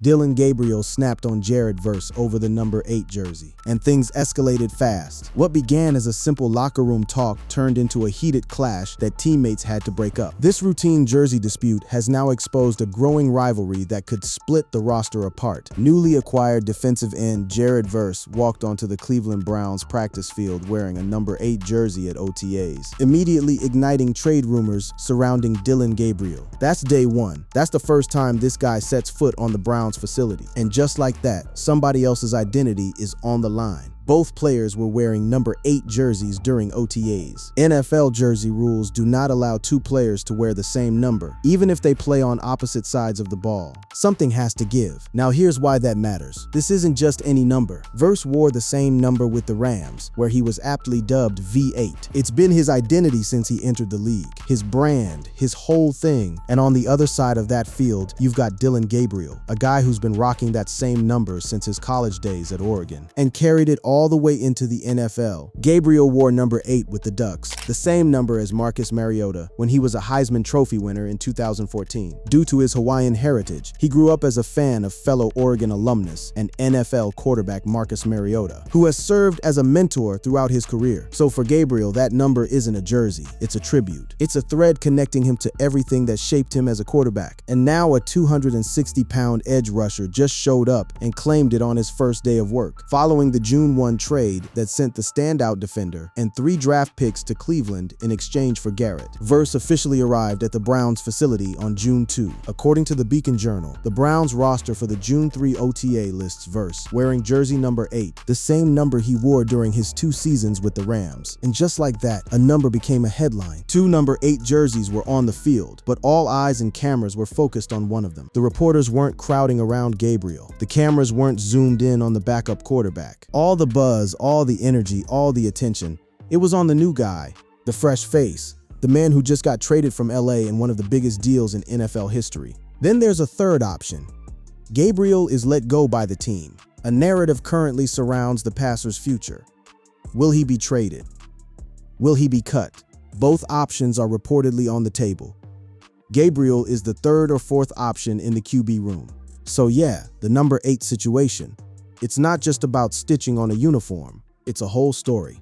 Dillon Gabriel snapped on Jared Verse over the number 8 jersey, and things escalated fast. What began as a simple locker room talk turned into a heated clash that teammates had to break up. This routine jersey dispute has now exposed a growing rivalry that could split the roster apart. Newly acquired defensive end Jared Verse walked onto the Cleveland Browns practice field wearing a number 8 jersey at OTAs, immediately igniting trade rumors surrounding Dillon Gabriel. That's day one. That's the first time this guy sets foot on the Browns facility. And just like that, somebody else's identity is on the line. Both players were wearing number 8 jerseys during OTAs. NFL jersey rules do not allow 2 players to wear the same number, even if they play on opposite sides of the ball. Something has to give. Now here's why that matters. This isn't just any number. Verse wore the same number with the Rams, where he was aptly dubbed V8. It's been his identity since he entered the league, his brand, his whole thing. And on the other side of that field, you've got Dillon Gabriel, a guy who's been rocking that same number since his college days at Oregon, and carried it all the way into the NFL. Gabriel wore number 8 with the Ducks, the same number as Marcus Mariota when he was a Heisman Trophy winner in 2014. Due to his Hawaiian heritage, he grew up as a fan of fellow Oregon alumnus and NFL quarterback Marcus Mariota, who has served as a mentor throughout his career. So for Gabriel, that number isn't a jersey, it's a tribute. It's a thread connecting him to everything that shaped him as a quarterback. And now a 260-pound edge rusher just showed up and claimed it on his first day of work, following the June 1 trade that sent the standout defender and 3 draft picks to Cleveland in exchange for Garrett. Verse officially arrived at the Browns facility on June 2. According to the Beacon Journal, the Browns roster for the June 3 OTA lists Verse wearing jersey number 8, the same number he wore during his 2 seasons with the Rams. And just like that, a number became a headline. 2 number 8 jerseys were on the field, but all eyes and cameras were focused on one of them. The reporters weren't crowding around Gabriel. The cameras weren't zoomed in on the backup quarterback. All the buzz, all the energy, all the attention, it was on the new guy, the fresh face, the man who just got traded from LA in one of the biggest deals in NFL history. Then there's a third option. Gabriel is let go by the team. A narrative currently surrounds the passer's future. Will he be traded? Will he be cut? Both options are reportedly on the table. Gabriel is the 3rd or 4th option in the QB room. So yeah, the number 8 situation. It's not just about stitching on a uniform, it's a whole story.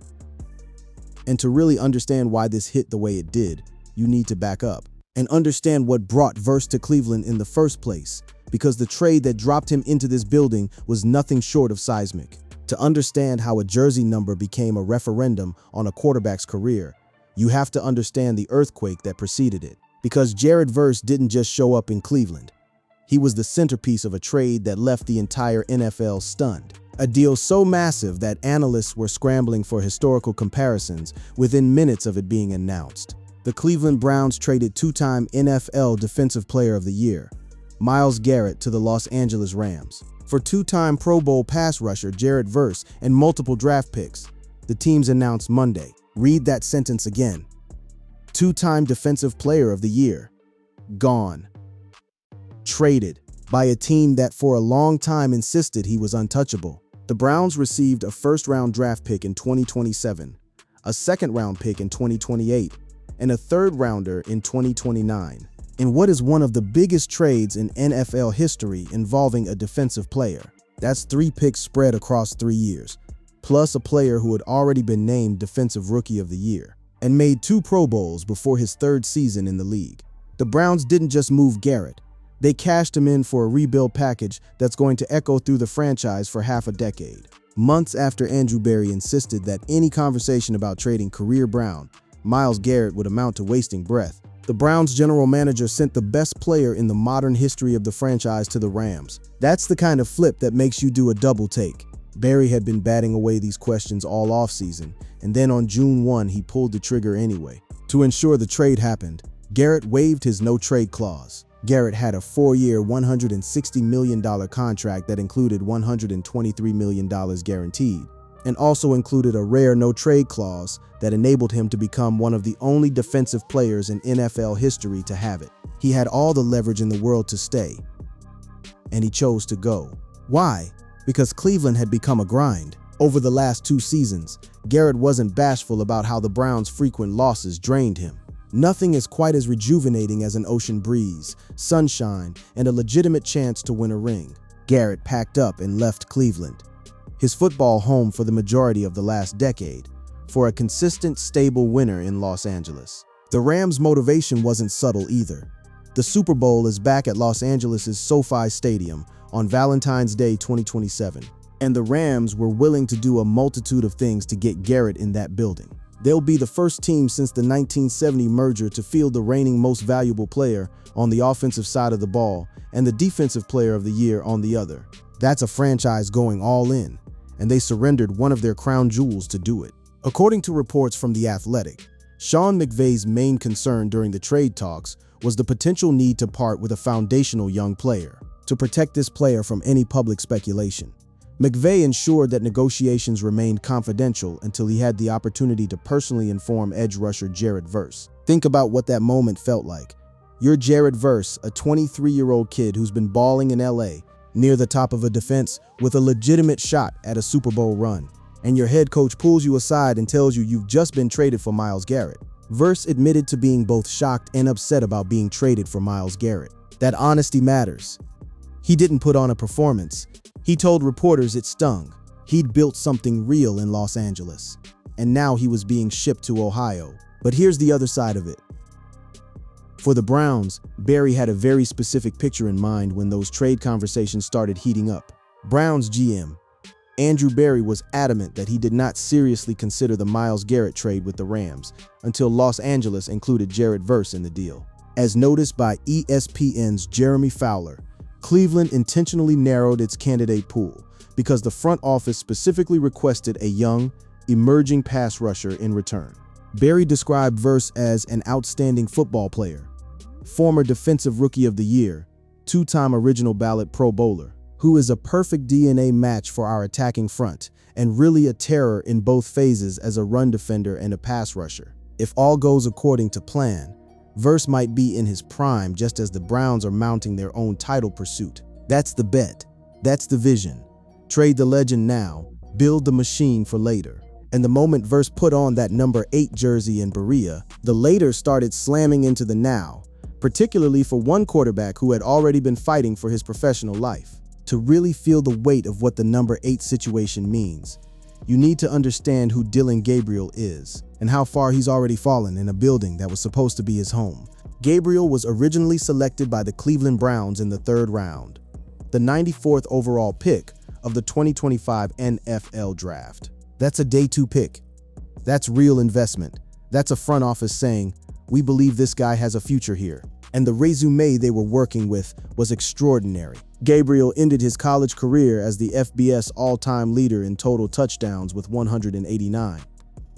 And to really understand why this hit the way it did, you need to back up and understand what brought Verse to Cleveland in the first place, because the trade that dropped him into this building was nothing short of seismic. To understand how a jersey number became a referendum on a quarterback's career, you have to understand the earthquake that preceded it. Because Jared Verse didn't just show up in Cleveland. He was the centerpiece of a trade that left the entire NFL stunned. A deal so massive that analysts were scrambling for historical comparisons within minutes of it being announced. The Cleveland Browns traded 2-time NFL Defensive Player of the Year, Myles Garrett, to the Los Angeles Rams for 2-time Pro Bowl pass rusher Jared Verse and multiple draft picks. The teams announced Monday. Read that sentence again. 2-time Defensive Player of the Year. Gone. Traded by a team that for a long time insisted he was untouchable. The Browns received a 1st-round draft pick in 2027, a 2nd-round pick in 2028, and a 3rd-rounder in 2029. In what is one of the biggest trades in NFL history involving a defensive player. That's 3 picks spread across 3 years, plus a player who had already been named Defensive Rookie of the Year and made 2 Pro Bowls before his 3rd season in the league. The Browns didn't just move Garrett. They cashed him in for a rebuild package that's going to echo through the franchise for half a decade. Months after Andrew Berry insisted that any conversation about trading career Brown, Myles Garrett, would amount to wasting breath, the Browns general manager sent the best player in the modern history of the franchise to the Rams. That's the kind of flip that makes you do a double take. Berry had been batting away these questions all offseason, and then on June 1 he pulled the trigger anyway. To ensure the trade happened, Garrett waived his no-trade clause. Garrett had a 4-year, $160 million contract that included $123 million guaranteed, and also included a rare no-trade clause that enabled him to become one of the only defensive players in NFL history to have it. He had all the leverage in the world to stay, and he chose to go. Why? Because Cleveland had become a grind. Over the last 2 seasons, Garrett wasn't bashful about how the Browns' frequent losses drained him. Nothing is quite as rejuvenating as an ocean breeze, sunshine, and a legitimate chance to win a ring. Garrett packed up and left Cleveland, his football home for the majority of the last decade, for a consistent, stable winner in Los Angeles. The Rams' motivation wasn't subtle either. The Super Bowl is back at Los Angeles' SoFi Stadium on Valentine's Day 2027, and the Rams were willing to do a multitude of things to get Garrett in that building. They'll be the first team since the 1970 merger to field the reigning most valuable player on the offensive side of the ball and the defensive player of the year on the other. That's a franchise going all in, and they surrendered one of their crown jewels to do it. According to reports from The Athletic, Sean McVay's main concern during the trade talks was the potential need to part with a foundational young player to protect this player from any public speculation. McVay ensured that negotiations remained confidential until he had the opportunity to personally inform edge rusher Jared Verse. Think about what that moment felt like. You're Jared Verse, a 23-year-old kid who's been balling in LA, near the top of a defense with a legitimate shot at a Super Bowl run, and your head coach pulls you aside and tells you you've just been traded for Myles Garrett. Verse admitted to being both shocked and upset about being traded for Myles Garrett. That honesty matters. He didn't put on a performance. He told reporters it stung. He'd built something real in Los Angeles, and now he was being shipped to Ohio. But here's the other side of it. For the Browns, Barry had a very specific picture in mind when those trade conversations started heating up. Browns GM Andrew Barry was adamant that he did not seriously consider the Myles Garrett trade with the Rams until Los Angeles included Jared Verse in the deal. As noticed by ESPN's Jeremy Fowler, Cleveland intentionally narrowed its candidate pool because the front office specifically requested a young, emerging pass rusher in return. Barry described Verse as an outstanding football player, former Defensive Rookie of the Year, two-time original ballot Pro Bowler, who is a perfect DNA match for our attacking front and really a terror in both phases as a run defender and a pass rusher. If all goes according to plan, Verse might be in his prime just as the Browns are mounting their own title pursuit. That's the bet. That's the vision. Trade the legend now, build the machine for later. And the moment Verse put on that number 8 jersey in Berea, the later started slamming into the now, particularly for one quarterback who had already been fighting for his professional life. To really feel the weight of what the number 8 situation means, you need to understand who Dillon Gabriel is and how far he's already fallen in a building that was supposed to be his home. Gabriel was originally selected by the Cleveland Browns in the 3rd round, the 94th overall pick of the 2025 NFL Draft. That's a day 2 pick. That's real investment. That's a front office saying, we believe this guy has a future here. And the resume they were working with was extraordinary. Gabriel ended his college career as the FBS all-time leader in total touchdowns with 189,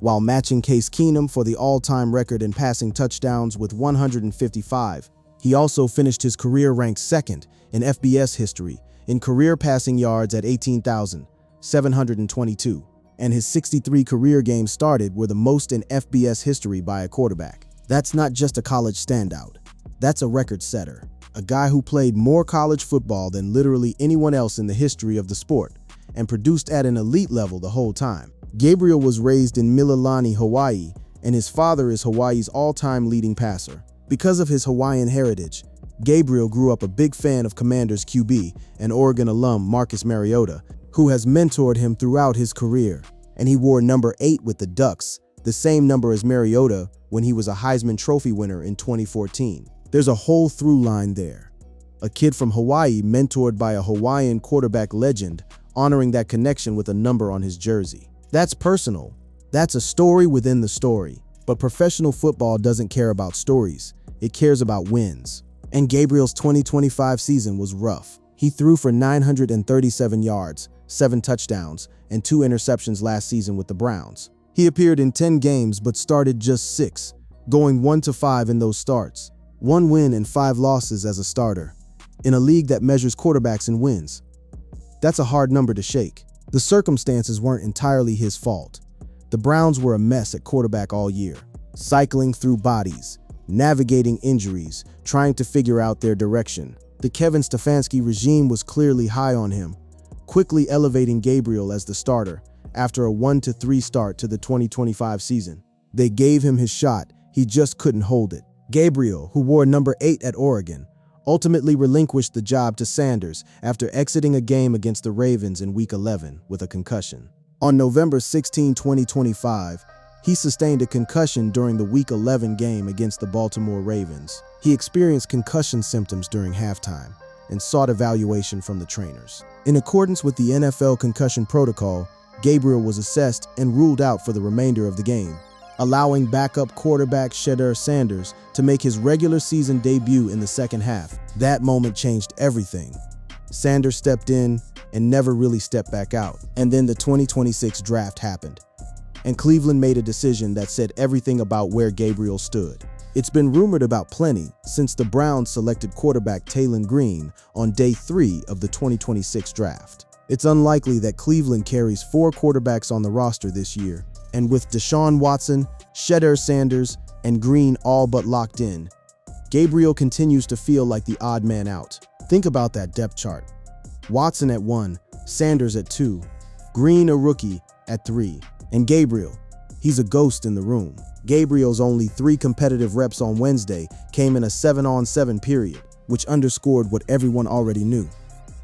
while matching Case Keenum for the all-time record in passing touchdowns with 155. He also finished his career ranked 2nd in FBS history in career passing yards at 18,722, and his 63 career games started were the most in FBS history by a quarterback. That's not just a college standout. That's a record setter, a guy who played more college football than literally anyone else in the history of the sport and produced at an elite level the whole time. Gabriel was raised in Mililani, Hawaii, and his father is Hawaii's all-time leading passer. Because of his Hawaiian heritage, Gabriel grew up a big fan of Commanders QB and Oregon alum Marcus Mariota, who has mentored him throughout his career. And he wore number 8 with the Ducks, the same number as Mariota when he was a Heisman Trophy winner in 2014. There's a whole through line there. A kid from Hawaii mentored by a Hawaiian quarterback legend, honoring that connection with a number on his jersey. That's personal. That's a story within the story. But professional football doesn't care about stories. It cares about wins. And Gabriel's 2025 season was rough. He threw for 937 yards, 7 touchdowns, and 2 interceptions last season with the Browns. He appeared in 10 games but started just 6, going 1-5 in those starts. 1 win and 5 losses as a starter, in a league that measures quarterbacks in wins. That's a hard number to shake. The circumstances weren't entirely his fault. The Browns were a mess at quarterback all year, cycling through bodies, navigating injuries, trying to figure out their direction. The Kevin Stefanski regime was clearly high on him, quickly elevating Gabriel as the starter after a 1-3 start to the 2025 season. They gave him his shot, he just couldn't hold it. Gabriel, who wore number 8 at Oregon, ultimately relinquished the job to Sanders after exiting a game against the Ravens in Week 11 with a concussion. On November 16, 2025, he sustained a concussion during the Week 11 game against the Baltimore Ravens. He experienced concussion symptoms during halftime and sought evaluation from the trainers. In accordance with the NFL concussion protocol, Gabriel was assessed and ruled out for the remainder of the game, allowing backup quarterback Shedeur Sanders to make his regular season debut in the second half. That moment changed everything. Sanders stepped in and never really stepped back out. And then the 2026 draft happened, and Cleveland made a decision that said everything about where Gabriel stood. It's been rumored about plenty since the Browns selected quarterback Dillon Gabriel on day 3 of the 2026 draft. It's unlikely that Cleveland carries 4 quarterbacks on the roster this year, and with Deshaun Watson, Shedeur Sanders, and Green all but locked in, Gabriel continues to feel like the odd man out. Think about that depth chart. Watson at 1, Sanders at 2, Green a rookie at 3, and Gabriel, he's a ghost in the room. Gabriel's only 3 competitive reps on Wednesday came in a 7-on-7 period, which underscored what everyone already knew.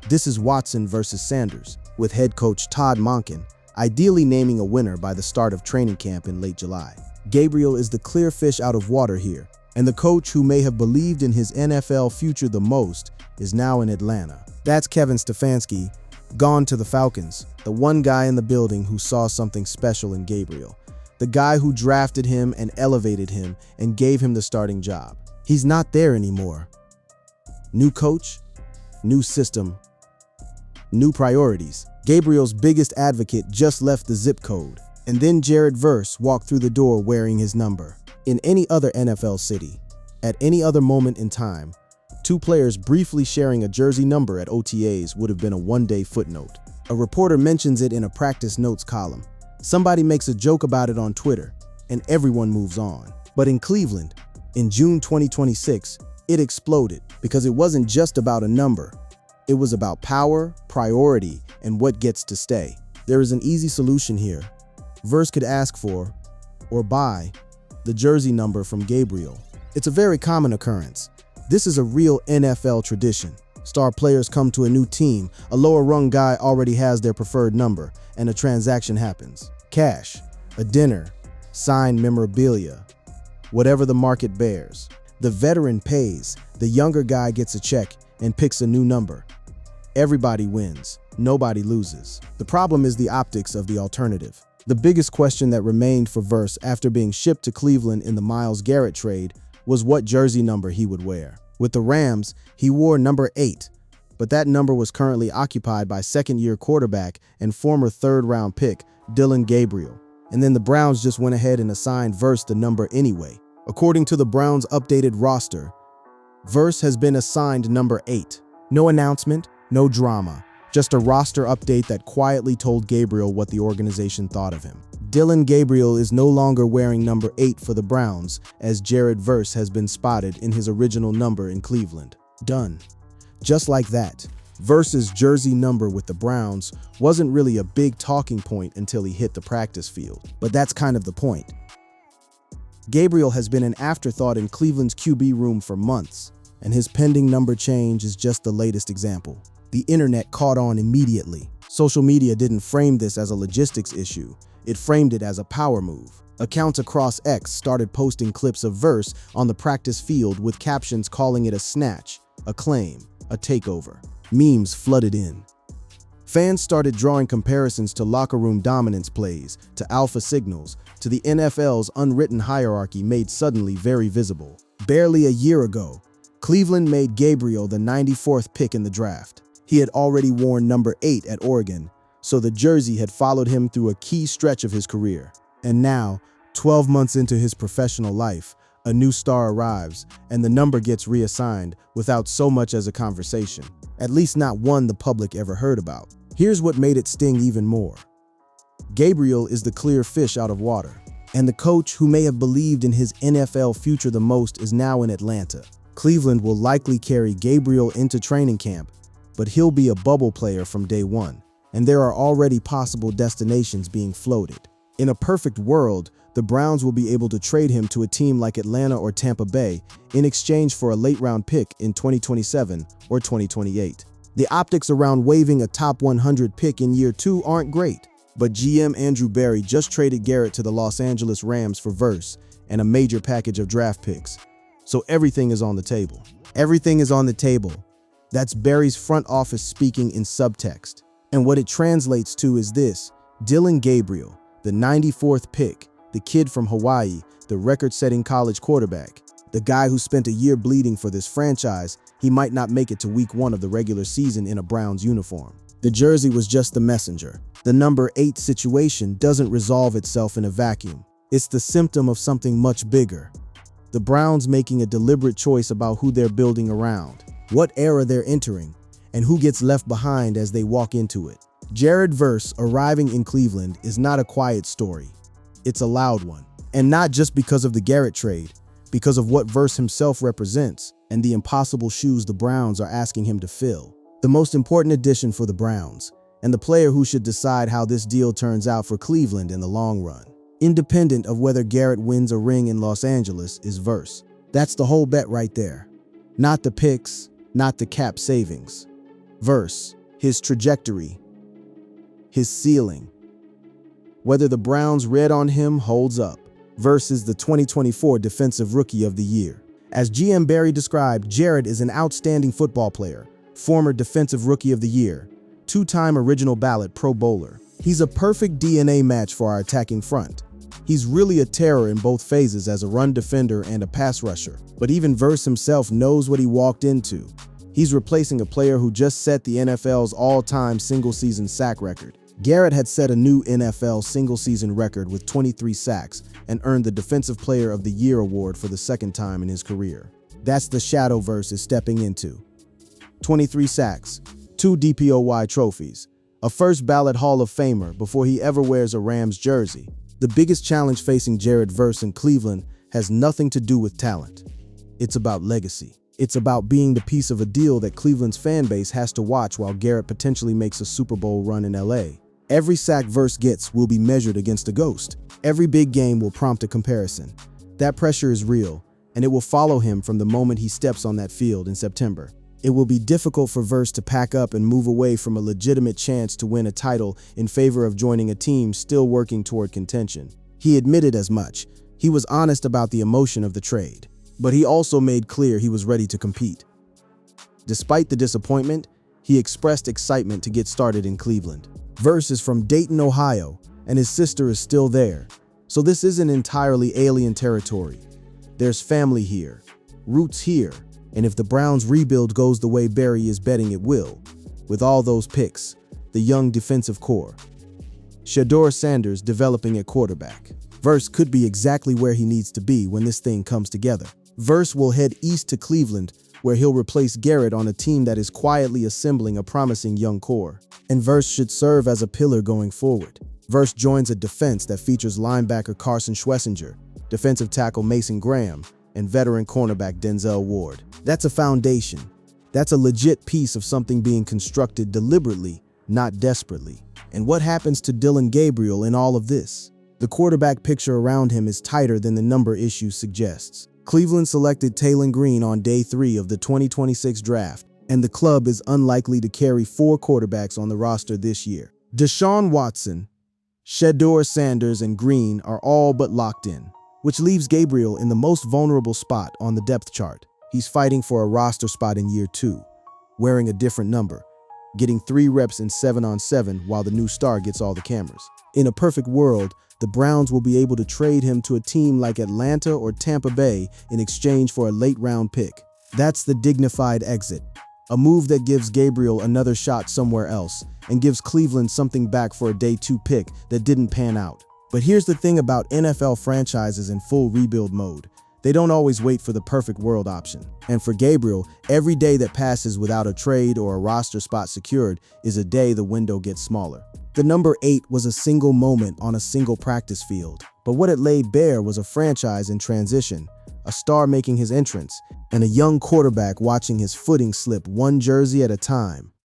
This is Watson versus Sanders, with head coach Todd Monken ideally naming a winner by the start of training camp in late July. Gabriel is the clear fish out of water here, and the coach who may have believed in his NFL future the most is now in Atlanta. That's Kevin Stefanski, gone to the Falcons, the one guy in the building who saw something special in Gabriel. The guy who drafted him and elevated him and gave him the starting job. He's not there anymore. New coach, new system, new priorities. Gabriel's biggest advocate just left the zip code, and then Jared Verse walked through the door wearing his number. In any other NFL city, at any other moment in time, 2 players briefly sharing a jersey number at OTAs would have been a one-day footnote. A reporter mentions it in a practice notes column. Somebody makes a joke about it on Twitter, and everyone moves on. But in Cleveland, in June 2026, it exploded because it wasn't just about a number. It was about power, priority, and what gets to stay. There is an easy solution here. Verse could ask for, or buy, the jersey number from Gabriel. It's a very common occurrence. This is a real NFL tradition. Star players come to a new team, a lower-rung guy already has their preferred number, and a transaction happens. Cash, a dinner, signed memorabilia, whatever the market bears. The veteran pays, the younger guy gets a check and picks a new number. Everybody wins, nobody loses. The problem is the optics of the alternative. The biggest question that remained for Verse after being shipped to Cleveland in the Myles Garrett trade was what jersey number he would wear. With the Rams, he wore number 8, but that number was currently occupied by second-year quarterback and former third-round pick Dillon Gabriel. And then the Browns just went ahead and assigned Verse the number anyway. According to the Browns' updated roster, Verse has been assigned number 8. No announcement, no drama, just a roster update that quietly told Gabriel what the organization thought of him. Dillon Gabriel is no longer wearing number 8 for the Browns, as Jared Verse has been spotted in his original number in Cleveland. Done. Just like that, Verse's jersey number with the Browns wasn't really a big talking point until he hit the practice field. But that's kind of the point. Gabriel has been an afterthought in Cleveland's QB room for months, and his pending number change is just the latest example. The internet caught on immediately. Social media didn't frame this as a logistics issue. It framed it as a power move. Accounts across X started posting clips of Verse on the practice field with captions calling it a snatch, a claim, a takeover. Memes flooded in. Fans started drawing comparisons to locker room dominance plays, to alpha signals, to the NFL's unwritten hierarchy made suddenly very visible. Barely a year ago, Cleveland made Gabriel the 94th pick in the draft. He had already worn number 8 at Oregon, so the jersey had followed him through a key stretch of his career. And now, 12 months into his professional life, a new star arrives, and the number gets reassigned without so much as a conversation. At least not one the public ever heard about. Here's what made it sting even more. Gabriel is the clear fish out of water, and the coach who may have believed in his NFL future the most is now in Atlanta. Cleveland will likely carry Gabriel into training camp, but he'll be a bubble player from day one, and there are already possible destinations being floated. In a perfect world, the Browns will be able to trade him to a team like Atlanta or Tampa Bay in exchange for a late-round pick in 2027 or 2028. The optics around waiving a top 100 pick in year 2 aren't great, but GM Andrew Berry just traded Garrett to the Los Angeles Rams for Verse and a major package of draft picks. So everything is on the table. Everything is on the table. That's Berry's front office speaking in subtext. And what it translates to is this: Dillon Gabriel, the 94th pick, the kid from Hawaii, the record-setting college quarterback, the guy who spent a year bleeding for this franchise, he might not make it to week 1 of the regular season in a Browns uniform. The jersey was just the messenger. The number 8 situation doesn't resolve itself in a vacuum. It's the symptom of something much bigger. The Browns making a deliberate choice about who they're building around, what era they're entering, and who gets left behind as they walk into it. Jared Verse arriving in Cleveland is not a quiet story. It's a loud one. And not just because of the Garrett trade, because of what Verse himself represents and the impossible shoes the Browns are asking him to fill. The most important addition for the Browns, and the player who should decide how this deal turns out for Cleveland in the long run, independent of whether Garrett wins a ring in Los Angeles, is Verse. That's the whole bet right there. Not the picks, not the cap savings. Verse, his trajectory, his ceiling. Whether the Browns' red on him holds up. Verse is the 2024 Defensive Rookie of the Year. As GM Berry described, Jared is an outstanding football player, former Defensive Rookie of the Year, 2-time original ballot Pro Bowler. He's a perfect DNA match for our attacking front. He's really a terror in both phases as a run defender and a pass rusher. But even Verse himself knows what he walked into. He's replacing a player who just set the NFL's all-time single-season sack record. Garrett had set a new NFL single-season record with 23 sacks and earned the Defensive Player of the Year award for the second time in his career. That's the shadow Verse is stepping into. 23 sacks, 2 DPOY trophies, a first ballot Hall of Famer before he ever wears a Rams jersey. The biggest challenge facing Jared Verse in Cleveland has nothing to do with talent. It's about legacy. It's about being the piece of a deal that Cleveland's fan base has to watch while Garrett potentially makes a Super Bowl run in LA. Every sack Verse gets will be measured against a ghost. Every big game will prompt a comparison. That pressure is real, and it will follow him from the moment he steps on that field in September. It will be difficult for Verse to pack up and move away from a legitimate chance to win a title in favor of joining a team still working toward contention. He admitted as much. He was honest about the emotion of the trade, but he also made clear he was ready to compete. Despite the disappointment, he expressed excitement to get started in Cleveland. Verse is from Dayton, Ohio, and his sister is still there, so this isn't entirely alien territory. There's family here, roots here, and if the Browns' rebuild goes the way Berry is betting it will, with all those picks, the young defensive core, Shedeur Sanders developing at quarterback, Verse could be exactly where he needs to be when this thing comes together. Verse will head east to Cleveland, where he'll replace Garrett on a team that is quietly assembling a promising young core. And Verse should serve as a pillar going forward. Verse joins a defense that features linebacker Carson Schwessinger, defensive tackle Mason Graham, and veteran cornerback Denzel Ward. That's a foundation. That's a legit piece of something being constructed deliberately, not desperately. And what happens to Dillon Gabriel in all of this? The quarterback picture around him is tighter than the number issue suggests. Cleveland selected Taylon Green on day 3 of the 2026 draft, and the club is unlikely to carry 4 quarterbacks on the roster this year. Deshaun Watson, Shedeur Sanders, and Green are all but locked in, which leaves Gabriel in the most vulnerable spot on the depth chart. He's fighting for a roster spot in year 2, wearing a different number, getting 3 reps in 7-on-7 while the new star gets all the cameras. In a perfect world, the Browns will be able to trade him to a team like Atlanta or Tampa Bay in exchange for a late-round pick. That's the dignified exit, a move that gives Gabriel another shot somewhere else and gives Cleveland something back for a day 2 pick that didn't pan out. But here's the thing about NFL franchises in full rebuild mode. They don't always wait for the perfect world option. And for Gabriel, every day that passes without a trade or a roster spot secured is a day the window gets smaller. The number 8 was a single moment on a single practice field, but what it laid bare was a franchise in transition, a star making his entrance, and a young quarterback watching his footing slip one jersey at a time.